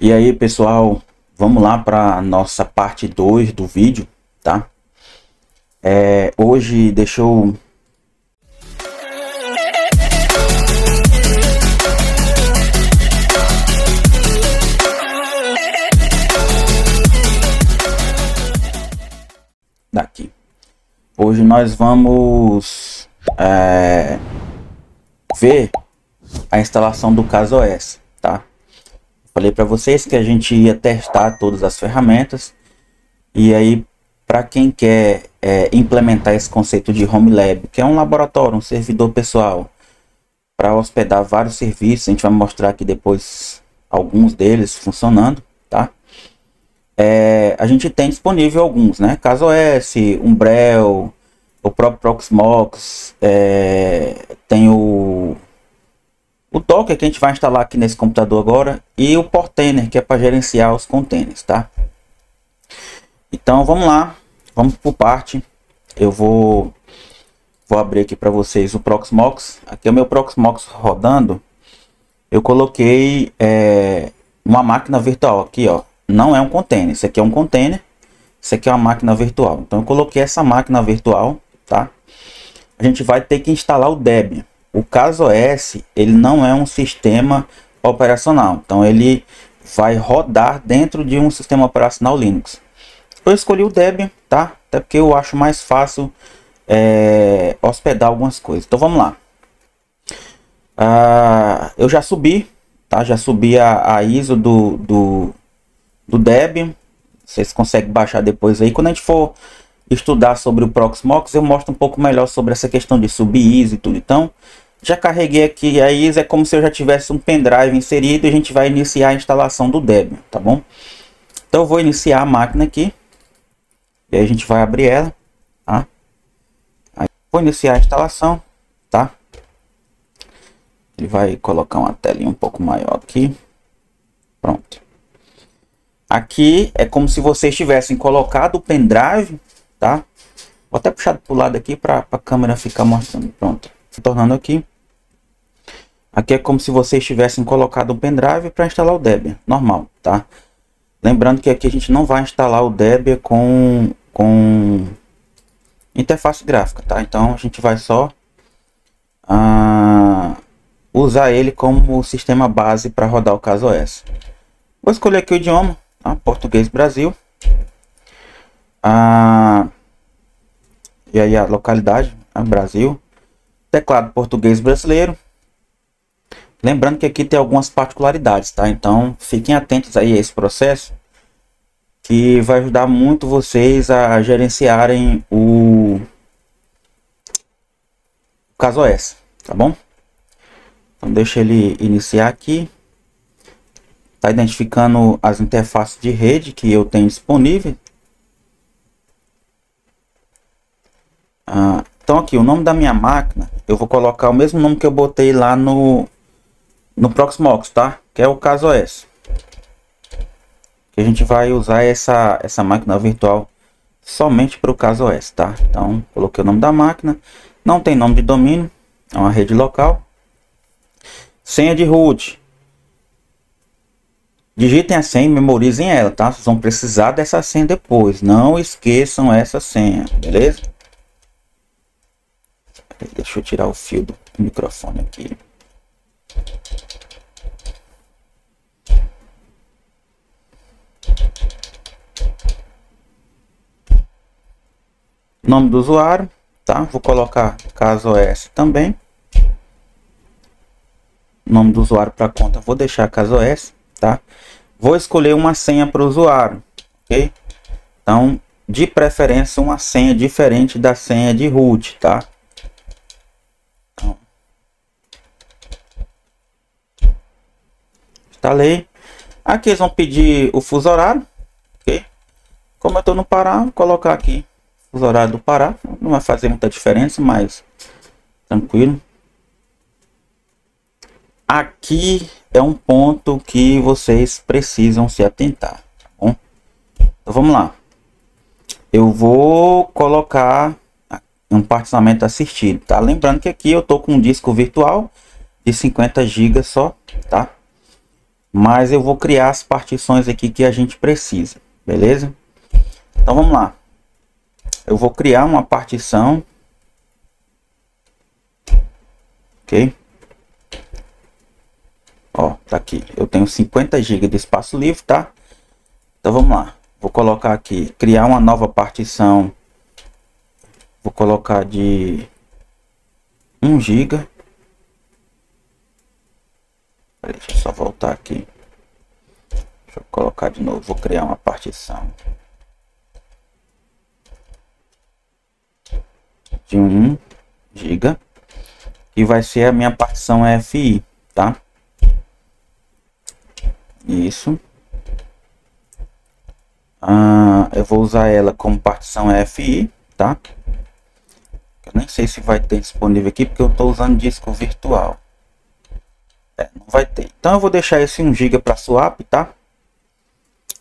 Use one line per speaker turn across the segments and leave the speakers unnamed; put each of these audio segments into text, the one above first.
E aí, pessoal, vamos lá para nossa parte 2 do vídeo, tá? Hoje deixa eu... Daqui. Hoje nós vamos ver a instalação do CasaOS, tá? Falei para vocês que a gente ia testar todas as ferramentas. E aí, para quem quer implementar esse conceito de Home Lab, que é um laboratório, um servidor pessoal, para hospedar vários serviços, a gente vai mostrar aqui depois alguns deles funcionando, tá? A gente tem disponível alguns, né? CasaOS, Umbrel, o próprio Proxmox, tem o Docker que a gente vai instalar aqui nesse computador agora, e o Portainer, que é para gerenciar os containers, tá? Então vamos lá, vamos por parte. Eu vou abrir aqui para vocês o Proxmox. Aqui é o meu Proxmox rodando. Eu coloquei uma máquina virtual aqui, ó. Não é um container, isso aqui é um container, isso aqui é uma máquina virtual. Então eu coloquei essa máquina virtual, tá? A gente vai ter que instalar o Debian. O CasaOS, ele não é um sistema operacional, então ele vai rodar dentro de um sistema operacional Linux. Eu escolhi o Debian, tá? Até porque eu acho mais fácil hospedar algumas coisas. Então vamos lá. Eu já subi, tá? Já subi a ISO do Debian. Vocês conseguem baixar depois aí. Quando a gente for estudar sobre o Proxmox, eu mostro um pouco melhor sobre essa questão de subir ISO e tudo. Então, já carreguei aqui a ISO. É como se eu já tivesse um pendrive inserido. E a gente vai iniciar a instalação do Debian, tá bom? Então eu vou iniciar a máquina aqui. E aí a gente vai abrir ela, tá? Aí, vou iniciar a instalação, tá? Ele vai colocar uma telinha um pouco maior aqui. Pronto. Aqui é como se vocês tivessem colocado o pendrive, tá? Vou até puxar para o lado aqui para a câmera ficar mostrando. Pronto. Tornando aqui. Aqui é como se vocês tivessem colocado um pendrive para instalar o Debian, normal, tá? Lembrando que aqui a gente não vai instalar o Debian com interface gráfica, tá? Então a gente vai só usar ele como sistema base para rodar o CasaOS. Vou escolher aqui o idioma, tá? Português Brasil. E aí a localidade, Brasil. Teclado português brasileiro. Lembrando que aqui tem algumas particularidades, tá? Então fiquem atentos aí a esse processo, que vai ajudar muito vocês a gerenciarem o CasaOS, tá bom? Então deixa ele iniciar aqui. Tá identificando as interfaces de rede que eu tenho disponível. Então aqui o nome da minha máquina, eu vou colocar o mesmo nome que eu botei lá no Proxmox, tá? Que é o CasaOS. Que a gente vai usar essa máquina virtual somente para o CasaOS, tá? Então coloquei o nome da máquina. Não tem nome de domínio, é uma rede local. Senha de root. Digitem a senha e memorizem ela, tá? Vocês vão precisar dessa senha depois. Não esqueçam essa senha, beleza? Deixa eu tirar o fio do microfone aqui. Nome do usuário, tá? Vou colocar CasaOS também. Nome do usuário para conta, vou deixar CasaOS, tá? Vou escolher uma senha para o usuário, ok? Então, de preferência, uma senha diferente da senha de root, tá? Então, instalei. Aqui eles vão pedir o fuso horário, ok? Como eu estou no Pará, vou colocar aqui o horário do Pará. Não vai fazer muita diferença, mas tranquilo. Aqui é um ponto que vocês precisam se atentar, tá bom? Então vamos lá. Eu vou colocar um partilhamento assistido, tá? Lembrando que aqui eu tô com um disco virtual de 50 GB só, tá? mas eu vou criar as partições aqui que a gente precisa, beleza? Então vamos lá. Eu vou criar uma partição, ok? Ó, tá aqui. Eu tenho 50 GB de espaço livre, tá? Então vamos lá. Vou colocar aqui, criar uma nova partição. Vou colocar de 1 GB. Deixa eu só voltar aqui. Deixa eu colocar de novo. Vou criar uma partição de 1 GB. E vai ser a minha partição FI, tá? Isso. Eu vou usar ela como partição FI, tá? Eu nem sei se vai ter disponível aqui, porque eu estou usando disco virtual. Não vai ter. Então eu vou deixar esse 1 GB para swap, tá?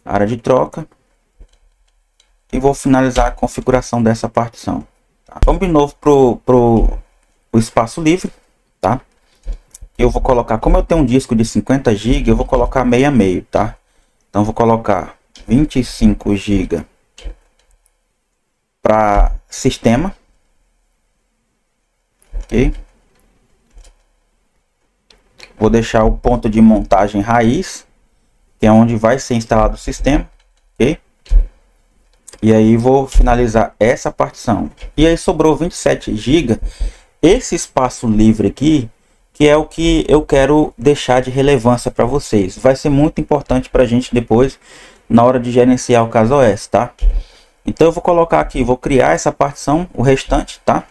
Área de troca. E vou finalizar a configuração dessa partição. Tá? Vamos de novo pro espaço livre, tá? Eu vou colocar, como eu tenho um disco de 50 GB, eu vou colocar meio a meio, tá? Então vou colocar 25 GB para sistema, ok? Vou deixar o ponto de montagem raiz, que é onde vai ser instalado o sistema, ok? E aí vou finalizar essa partição. E aí sobrou 27 GB. Esse espaço livre aqui, que é o que eu quero deixar de relevância para vocês. Vai ser muito importante para a gente depois, na hora de gerenciar o CasaOS, tá? Então eu vou colocar aqui, vou criar essa partição, o restante, tá?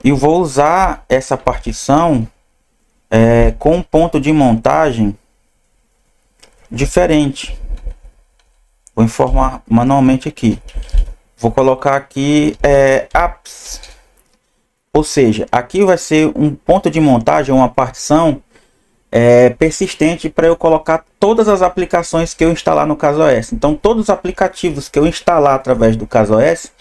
E vou usar essa partição com um ponto de montagem diferente. Vou informar manualmente aqui. Vou colocar aqui apps. Ou seja, aqui vai ser um ponto de montagem, uma partição persistente para eu colocar todas as aplicações que eu instalar no CasaOS. Então todos os aplicativos que eu instalar através do CasaOS,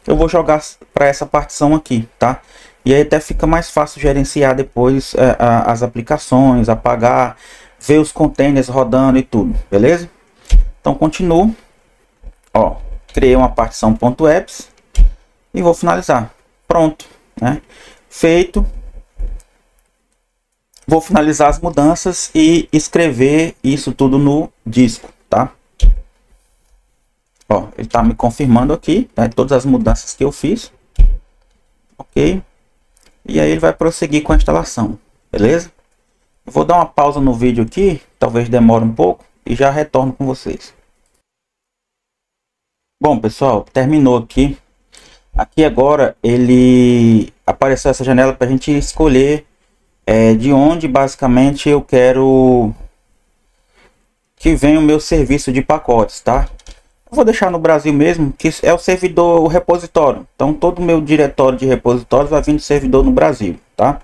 eu vou jogar para essa partição aqui, tá? E aí até fica mais fácil gerenciar depois as aplicações, apagar, ver os containers rodando e tudo, beleza? Então continuo. Ó, criei uma partição .apps e vou finalizar. Pronto, né? Feito. Vou finalizar as mudanças e escrever isso tudo no disco, tá? Ó, ele tá me confirmando aqui, tá? Todas as mudanças que eu fiz. Ok. E aí ele vai prosseguir com a instalação, beleza? Eu vou dar uma pausa no vídeo aqui, talvez demore um pouco, e já retorno com vocês. Bom, pessoal, terminou aqui. Aqui agora ele apareceu essa janela para a gente escolher de onde basicamente eu quero que venha o meu serviço de pacotes, tá? Eu vou deixar no Brasil mesmo, que é o servidor, o repositório. Então todo o meu diretório de repositórios vai vir do servidor no Brasil, tá?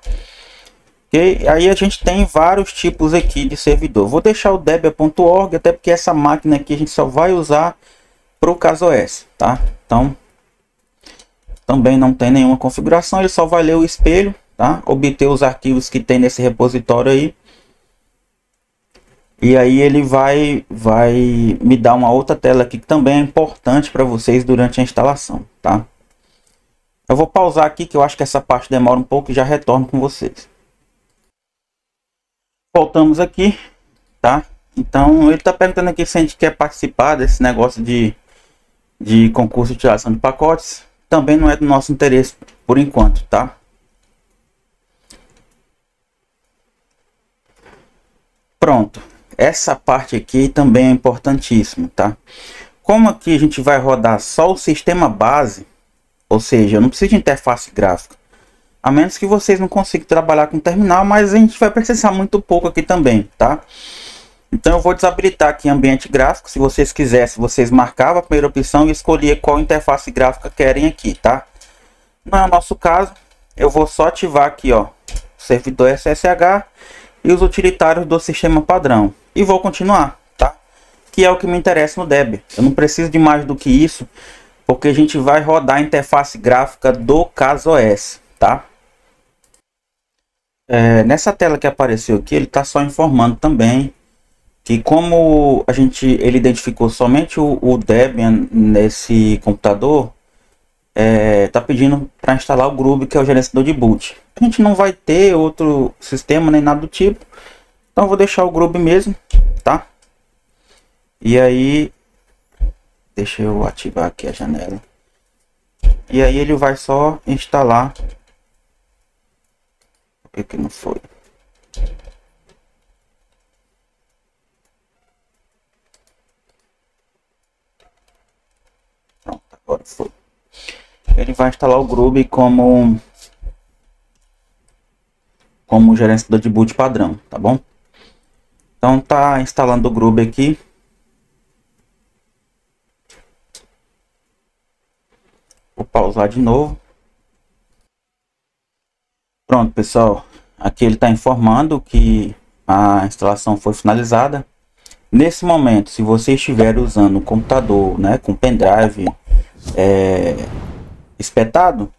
E aí a gente tem vários tipos aqui de servidor. Vou deixar o debian.org, até porque essa máquina aqui a gente só vai usar para o CasaOS, tá? Então também não tem nenhuma configuração, ele só vai ler o espelho, tá? Obter os arquivos que tem nesse repositório aí. E aí ele vai me dar uma outra tela aqui que também é importante para vocês durante a instalação, tá? Eu vou pausar aqui que eu acho que essa parte demora um pouco e já retorno com vocês. Voltamos aqui, tá? Então ele está perguntando aqui se a gente quer participar desse negócio de concurso de utilização de pacotes. Também não é do nosso interesse por enquanto, tá? Pronto. Essa parte aqui também é importantíssima, tá? Como aqui a gente vai rodar só o sistema base, ou seja, eu não preciso de interface gráfica, a menos que vocês não consigam trabalhar com terminal, mas a gente vai precisar muito pouco aqui também, tá? Então eu vou desabilitar aqui ambiente gráfico. Se vocês quisessem, vocês marcavam a primeira opção e escolhiam qual interface gráfica querem aqui, tá? Não é o nosso caso, eu vou só ativar aqui, ó, servidor SSH e os utilitários do sistema padrão. E vou continuar, tá? Que é o que me interessa no Debian. Eu não preciso de mais do que isso, porque a gente vai rodar a interface gráfica do CasaOS, tá? nessa tela que apareceu aqui, ele está só informando também que como ele identificou somente o Debian nesse computador, tá pedindo para instalar o Groove, que é o gerenciador de boot. A gente não vai ter outro sistema nem nada do tipo, então eu vou deixar o Groove mesmo, tá? E aí, deixa eu ativar aqui a janela. E aí ele vai só instalar. Por que não foi? Pronto, agora foi. Ele vai instalar o Groove como gerenciador de boot padrão, tá bom? Então tá instalando o Groove aqui. Vou pausar de novo. Pronto, pessoal. Aqui ele está informando que a instalação foi finalizada. Nesse momento, se você estiver usando o computador, né, com pendrive espetado,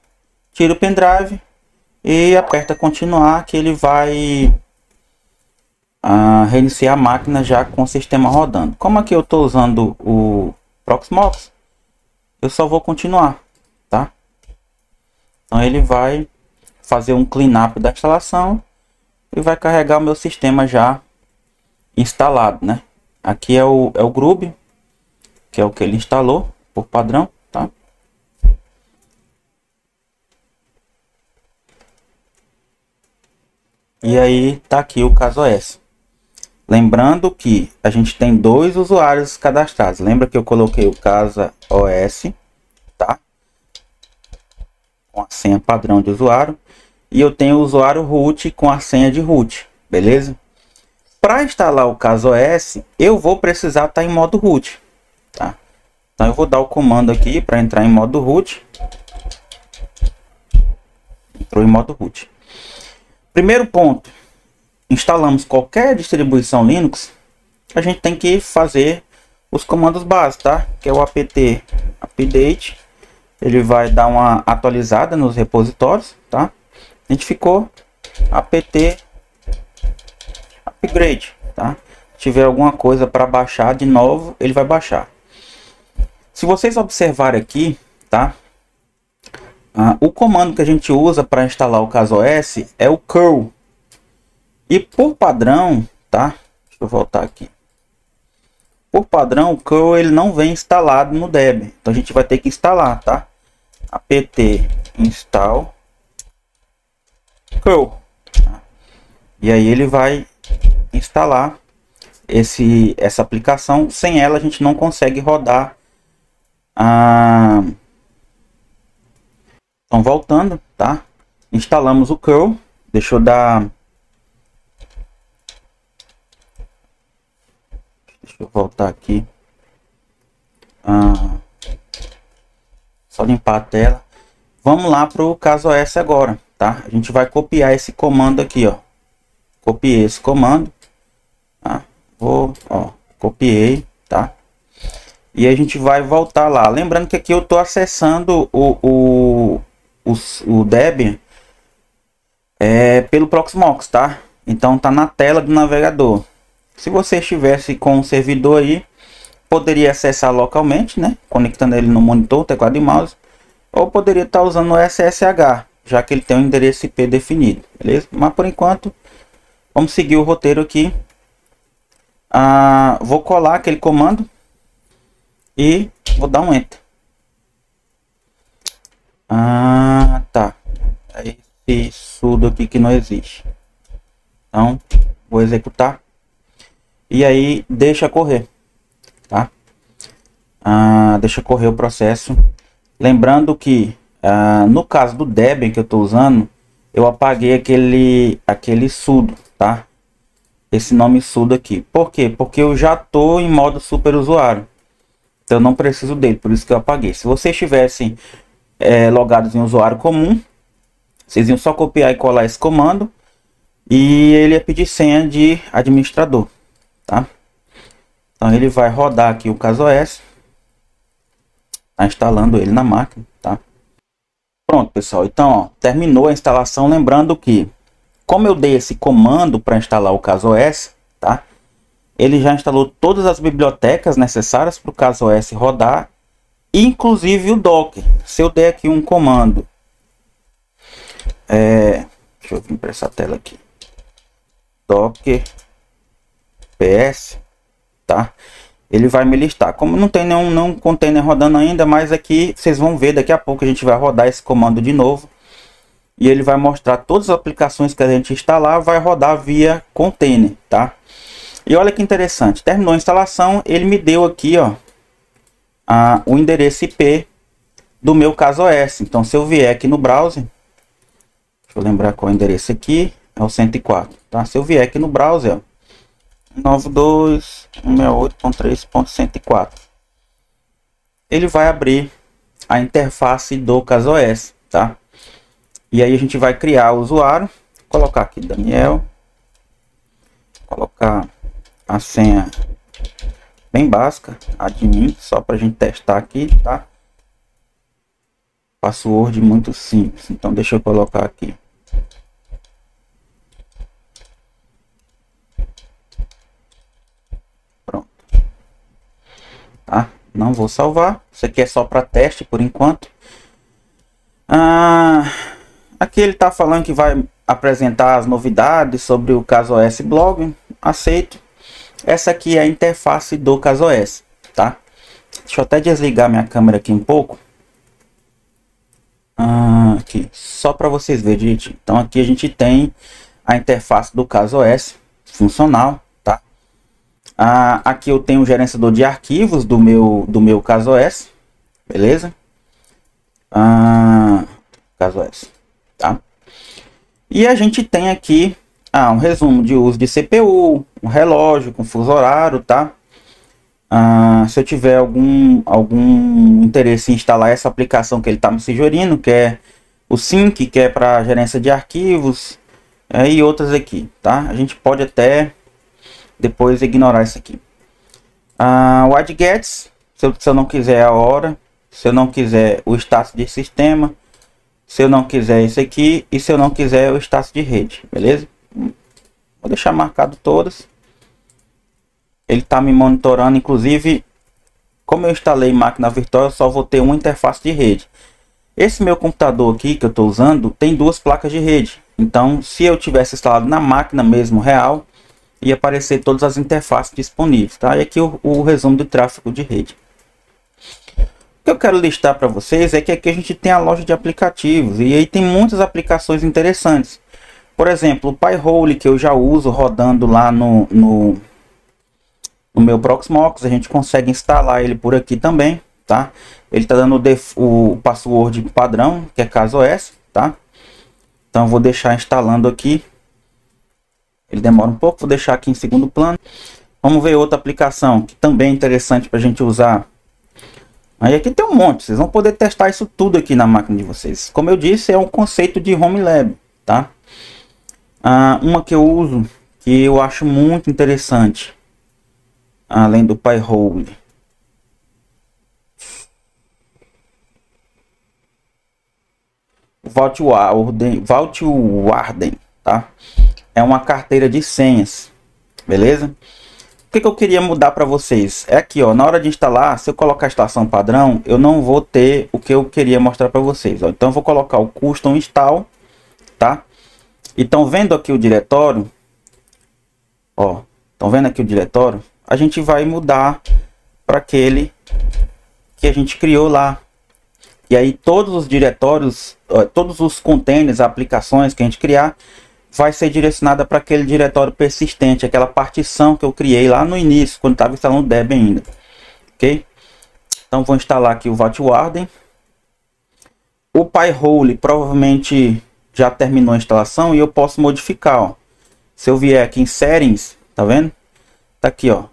tira o pendrive e aperta continuar, que ele vai reiniciar a máquina já com o sistema rodando. Como aqui eu estou usando o Proxmox, eu só vou continuar, tá? Então ele vai fazer um cleanup da instalação e vai carregar o meu sistema já instalado, né? Aqui é o Groove, que é o que ele instalou por padrão, tá? E aí tá aqui o CasaOS. Lembrando que a gente tem 2 usuários cadastrados. Lembra que eu coloquei o CasaOS, tá? Com a senha padrão de usuário. E eu tenho o usuário root com a senha de root, beleza? Para instalar o CasaOS, eu vou precisar estar em modo root, tá? Então eu vou dar o comando aqui para entrar em modo root. Entrou em modo root. Primeiro ponto, instalamos qualquer distribuição Linux, a gente tem que fazer os comandos básicos, tá? Que é o apt update, ele vai dar uma atualizada nos repositórios, tá? A gente ficou apt upgrade, tá? Se tiver alguma coisa para baixar de novo, ele vai baixar. Se vocês observarem aqui, tá? O comando que a gente usa para instalar o CasaOS é o curl. E por padrão, tá? Deixa eu voltar aqui. Por padrão, o curl ele não vem instalado no Debian. Então a gente vai ter que instalar, tá? Apt install curl. Tá? E aí ele vai instalar essa aplicação. Sem ela a gente não consegue rodar Então voltando, tá? Instalamos o curl. Deixa eu dar... Deixa eu voltar aqui. Só limpar a tela. Vamos lá para o CasaOS agora, tá? A gente vai copiar esse comando aqui, ó. Copiei esse comando. Tá? Copiei, tá? E a gente vai voltar lá. Lembrando que aqui eu estou acessando o Debian pelo Proxmox, tá? Então tá na tela do navegador. Se você estivesse com o servidor aí, poderia acessar localmente, né? Conectando ele no monitor, teclado e mouse. Ou poderia estar usando o SSH, já que ele tem um endereço IP definido, beleza? Mas por enquanto, vamos seguir o roteiro aqui. Vou colar aquele comando e vou dar um enter. Tá. Esse sudo aqui que não existe. Então, vou executar. E aí, deixa correr. Tá? Deixa correr o processo. Lembrando que, no caso do Debian que eu estou usando, eu apaguei aquele sudo, tá? Esse nome sudo aqui. Por quê? Porque eu já estou em modo super usuário. Então, eu não preciso dele, por isso que eu apaguei. Se vocês estivessem logados em usuário comum, vocês iam só copiar e colar esse comando e ele ia pedir senha de administrador, tá? Então ele vai rodar aqui o CasaOS, tá instalando ele na máquina, tá? Pronto, pessoal. Então, ó, terminou a instalação. Lembrando que como eu dei esse comando para instalar o CasaOS, tá? Ele já instalou todas as bibliotecas necessárias para o CasaOS rodar, inclusive o Docker. Se eu der aqui um comando, deixa eu vir para essa tela aqui, Docker PS, tá? Ele vai me listar. Como não tem nenhum container rodando ainda, mas aqui vocês vão ver daqui a pouco a gente vai rodar esse comando de novo. E ele vai mostrar todas as aplicações que a gente instalar, vai rodar via container, tá? E olha que interessante, terminou a instalação, ele me deu aqui, ó, o endereço IP do meu CasaOS. Então, se eu vier aqui no browser, deixa eu lembrar qual é o endereço aqui, é o 104, tá? Se eu vier aqui no browser, ó, 92.168.3.104, ele vai abrir a interface do CasaOS, tá? E aí a gente vai criar o usuário, colocar aqui Daniel, colocar a senha bem básica, admin, só para a gente testar aqui, tá? Password muito simples, então deixa eu colocar aqui. Pronto. Tá? Não vou salvar, isso aqui é só para teste por enquanto. Aqui ele está falando que vai apresentar as novidades sobre o CasaOS Blog. Aceito. Essa aqui é a interface do CasaOS, tá? Deixa eu até desligar minha câmera aqui um pouco. Aqui, só para vocês verem, gente. Então aqui a gente tem a interface do CasaOS funcional, tá? Aqui eu tenho o gerenciador de arquivos do meu CasaOS, beleza? CasaOS, tá? E a gente tem aqui um resumo de uso de CPU, um relógio com fuso horário, tá? Se eu tiver algum interesse em instalar essa aplicação que ele está me sugerindo, que é o Sync, que é para gerência de arquivos, e outras aqui, tá? A gente pode até depois ignorar isso aqui. O Adgets, se eu não quiser a hora, se eu não quiser o status de sistema, se eu não quiser esse aqui, e se eu não quiser o status de rede, beleza? Vou deixar marcado todas. Ele está me monitorando, inclusive, como eu instalei máquina virtual, eu só vou ter uma interface de rede. Esse meu computador aqui que eu estou usando tem duas placas de rede. Então, se eu tivesse instalado na máquina mesmo real, ia aparecer todas as interfaces disponíveis, tá? E aqui o resumo do tráfego de rede. O que eu quero listar para vocês é que aqui a gente tem a loja de aplicativos e aí tem muitas aplicações interessantes. Por exemplo, o Pi-hole, que eu já uso rodando lá no meu Proxmox, a gente consegue instalar ele por aqui também, tá? Ele está dando o password padrão, que é CasaOS, tá? Então eu vou deixar instalando aqui. Ele demora um pouco, vou deixar aqui em segundo plano. Vamos ver outra aplicação que também é interessante para a gente usar. Aí aqui tem um monte, vocês vão poder testar isso tudo aqui na máquina de vocês. Como eu disse, é um conceito de Home Lab, tá? Uma que eu uso, que eu acho muito interessante, além do Pi-hole, Vault Warden, tá? É uma carteira de senhas, beleza? O que eu queria mudar para vocês é aqui, ó, na hora de instalar, se eu colocar a instalação padrão, eu não vou ter o que eu queria mostrar para vocês, ó. Então eu vou colocar o custom install, tá? Então vendo aqui o diretório, ó, estão vendo aqui o diretório? A gente vai mudar para aquele que a gente criou lá. E aí todos os diretórios, todos os containers, aplicações que a gente criar, vai ser direcionada para aquele diretório persistente, aquela partição que eu criei lá no início, quando estava instalando o Debian ainda. Ok? Então vou instalar aqui o Vault Warden. O Pi-hole provavelmente já terminou a instalação e eu posso modificar, ó. Se eu vier aqui em Settings, tá vendo? Tá aqui, ó.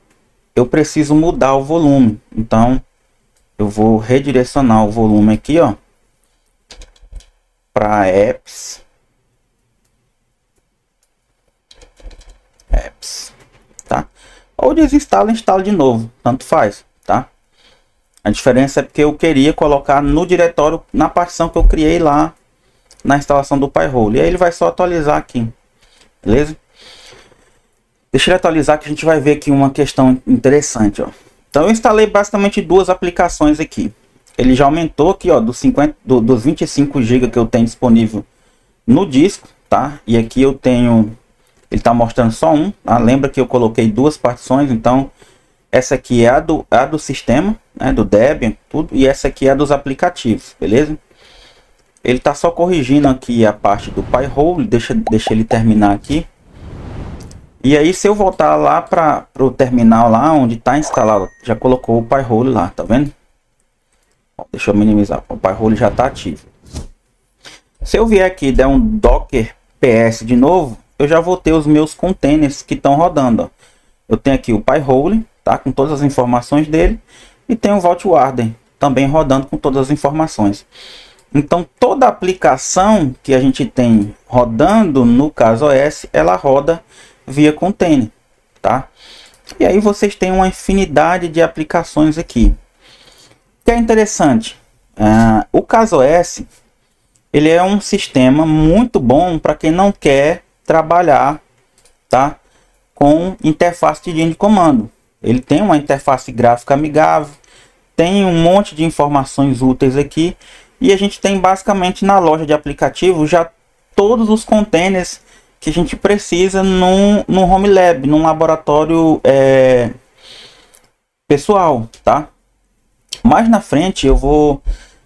Eu preciso mudar o volume, então eu vou redirecionar o volume aqui, ó, para apps, tá? Ou desinstala e instala de novo, tanto faz, tá? A diferença é porque eu queria colocar no diretório, na partição que eu criei lá na instalação do Pi-hole. E aí ele vai só atualizar aqui. beleza? Deixa ele atualizar que a gente vai ver aqui uma questão interessante, ó. Então eu instalei basicamente duas aplicações aqui. Ele já aumentou aqui, ó, dos 25 GB que eu tenho disponível no disco, tá? E aqui eu tenho, ele está mostrando só um, tá? Lembra que eu coloquei duas partições, então essa aqui é a do sistema, né, do Debian, tudo, e essa aqui é a dos aplicativos, beleza? Ele está só corrigindo aqui a parte do Pi-hole, deixa ele terminar aqui. E aí se eu voltar lá para o terminal lá onde está instalado, já colocou o Pi-hole lá, tá vendo? Ó, deixa eu minimizar, o Pi-hole já está ativo. Se eu vier aqui e der um Docker PS de novo, eu já vou ter os meus containers que estão rodando, ó. Eu tenho aqui o Pi-hole, tá, com todas as informações dele, e tem o Vault Warden também rodando com todas as informações. Então toda aplicação que a gente tem rodando no CasaOS, ela roda via container, tá? E aí vocês têm uma infinidade de aplicações aqui. O que é interessante, o CasaOS, ele é um sistema muito bom para quem não quer trabalhar, tá, com interface de linha de comando. Ele tem uma interface gráfica amigável, tem um monte de informações úteis aqui, e a gente tem basicamente na loja de aplicativos já todos os containers que a gente precisa no Home Lab, num laboratório pessoal, tá? Mais na frente eu vou,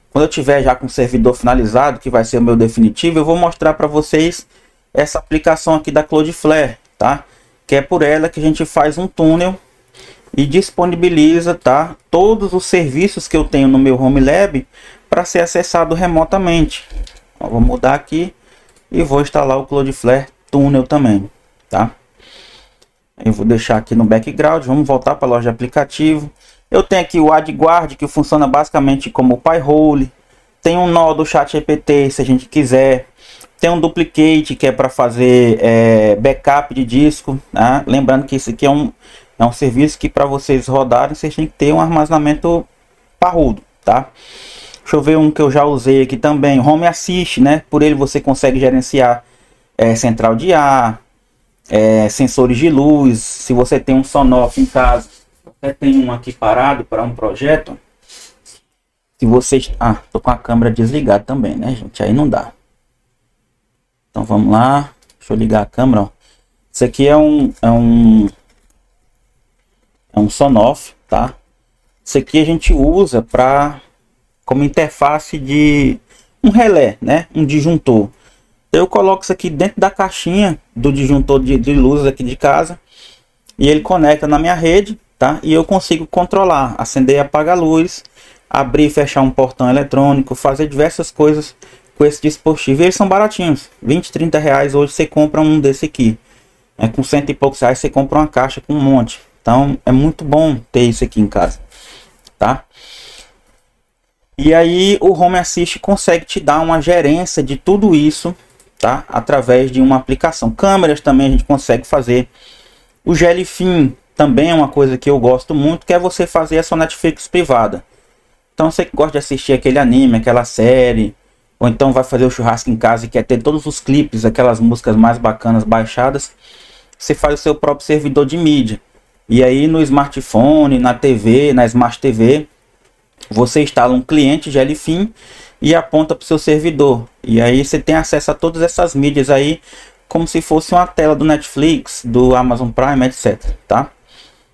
quando eu tiver já com o servidor finalizado, que vai ser o meu definitivo, eu vou mostrar para vocês essa aplicação aqui da Cloudflare, tá? Que é por ela que a gente faz um túnel e disponibiliza, tá, todos os serviços que eu tenho no meu Home Lab para ser acessado remotamente. Ó, vou mudar aqui e vou instalar o Cloudflare Tunnel também, tá? Eu vou deixar aqui no background. Vamos voltar para a loja de aplicativo. Eu tenho aqui o AdGuard, que funciona basicamente como o Pi-hole. Tem um nó do ChatGPT, se a gente quiser. Tem um Duplicate, que é para fazer backup de disco, tá? Lembrando que isso aqui é um serviço que para vocês rodarem, vocês têm que ter um armazenamento parrudo, tá? Deixa eu ver um que eu já usei aqui também, Home Assist, né? Por ele você consegue gerenciar central de ar, sensores de luz. Se você tem um Sonoff em casa, até tem um aqui parado para um projeto. Se vocês... tô com a câmera desligada também, né, gente? Aí não dá. Então vamos lá. Deixa eu ligar a câmera, ó. Isso aqui é um Sonoff, tá? Isso aqui a gente usa como interface de um relé, né? Um disjuntor. Eu coloco isso aqui dentro da caixinha do disjuntor de luz aqui de casa e ele conecta na minha rede, tá? E eu consigo controlar, acender e apagar a luz, abrir e fechar um portão eletrônico, fazer diversas coisas com esse dispositivo. E eles são baratinhos, 20, 30 reais. Hoje você compra um desse aqui. Com 100 e poucos reais você compra uma caixa com um monte. Então é muito bom ter isso aqui em casa, tá? E aí o Home Assist consegue te dar uma gerência de tudo isso, tá? Através de uma aplicação. Câmeras também a gente consegue fazer. O Jellyfin também é uma coisa que eu gosto muito, que é você fazer a sua Netflix privada. Então você que gosta de assistir aquele anime, aquela série, ou então vai fazer o churrasco em casa e quer ter todos os clipes, aquelas músicas mais bacanas baixadas, você faz o seu próprio servidor de mídia. E aí no smartphone, na TV, na Smart TV, você instala um cliente Jellyfin e aponta para o seu servidor. E aí você tem acesso a todas essas mídias aí, como se fosse uma tela do Netflix, do Amazon Prime, etc. Tá?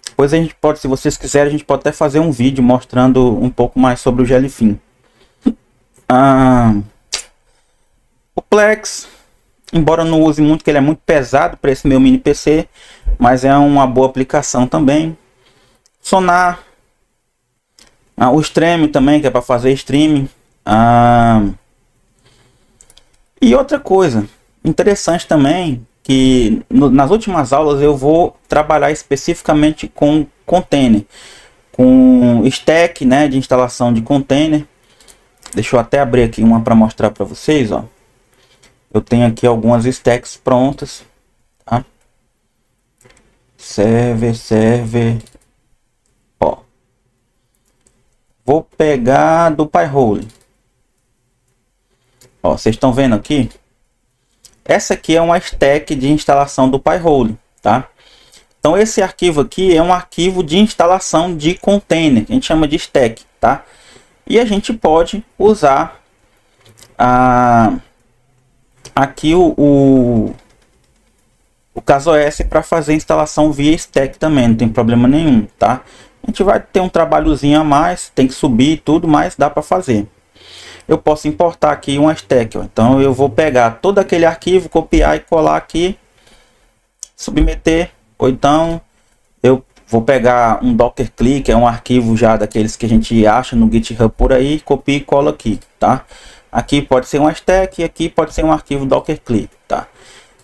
Depois a gente pode, se vocês quiserem, a gente pode até fazer um vídeo mostrando um pouco mais sobre o Jellyfin. O Plex, embora eu não use muito, que ele é muito pesado para esse meu mini PC, mas é uma boa aplicação também. Sonar. O Stream também, que é para fazer streaming. E outra coisa interessante também, que nas últimas aulas eu vou trabalhar especificamente com container, com stack, né, de instalação de container. Deixa eu até abrir aqui uma para mostrar para vocês, ó. Eu tenho aqui algumas stacks prontas, tá? Server, ó. Vou pegar do Pi-hole. Ó, vocês estão vendo aqui? Essa aqui é uma stack de instalação do Pi-hole, tá? Então esse arquivo aqui é um arquivo de instalação de container, que a gente chama de stack, tá? E a gente pode usar aqui o CaseOS para fazer instalação via stack também, não tem problema nenhum, tá? A gente vai ter um trabalhozinho a mais, tem que subir tudo, mas dá para fazer. Eu posso importar aqui uma stack, ó. Então eu vou pegar todo aquele arquivo, copiar e colar aqui, submeter, ou então eu vou pegar um Docker Click, é um arquivo já daqueles que a gente acha no GitHub por aí, copia e cola aqui, tá? Aqui pode ser uma stack e aqui pode ser um arquivo Docker Click, tá?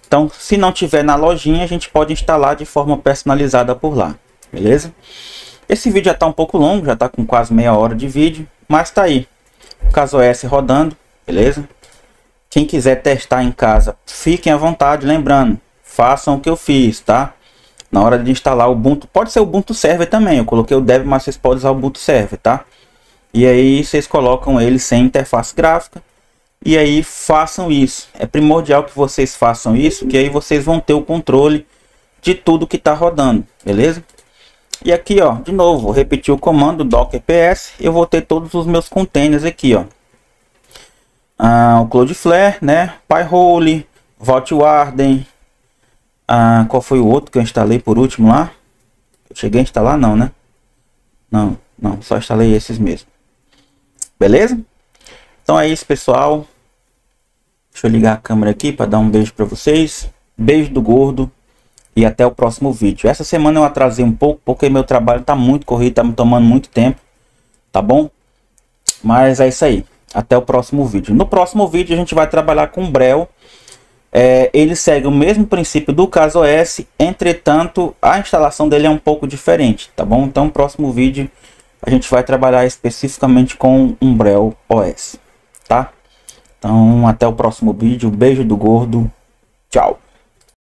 Então, se não tiver na lojinha, a gente pode instalar de forma personalizada por lá, beleza? Esse vídeo já está um pouco longo, já está com quase meia hora de vídeo, mas tá aí, o CaseOS rodando, beleza? Quem quiser testar em casa, fiquem à vontade, lembrando, façam o que eu fiz, tá? Na hora de instalar o Ubuntu, pode ser o Ubuntu Server também, eu coloquei o Dev, mas vocês podem usar o Ubuntu Server, tá? E aí vocês colocam ele sem interface gráfica. E aí façam isso. É primordial que vocês façam isso, que aí vocês vão ter o controle de tudo que está rodando, beleza? E aqui, ó, de novo, vou repetir o comando docker ps. Eu vou ter todos os meus containers aqui, ó. O Cloudflare, né? Pi-hole, Vault Warden. Qual foi o outro que eu instalei por último lá? Eu cheguei a instalar, não, né? Não, só instalei esses mesmo. Beleza? Então é isso, pessoal. Deixa eu ligar a câmera aqui para dar um beijo para vocês. Beijo do gordo. E até o próximo vídeo. Essa semana eu atrasei um pouco, porque meu trabalho tá muito corrido, tá me tomando muito tempo. Tá bom? Mas é isso aí. Até o próximo vídeo. No próximo vídeo a gente vai trabalhar com Brel. Ele segue o mesmo princípio do CaseOS. Entretanto, a instalação dele é um pouco diferente. Tá bom? Então no próximo vídeo a gente vai trabalhar especificamente com Umbrel OS, tá? Então até o próximo vídeo, beijo do gordo, tchau!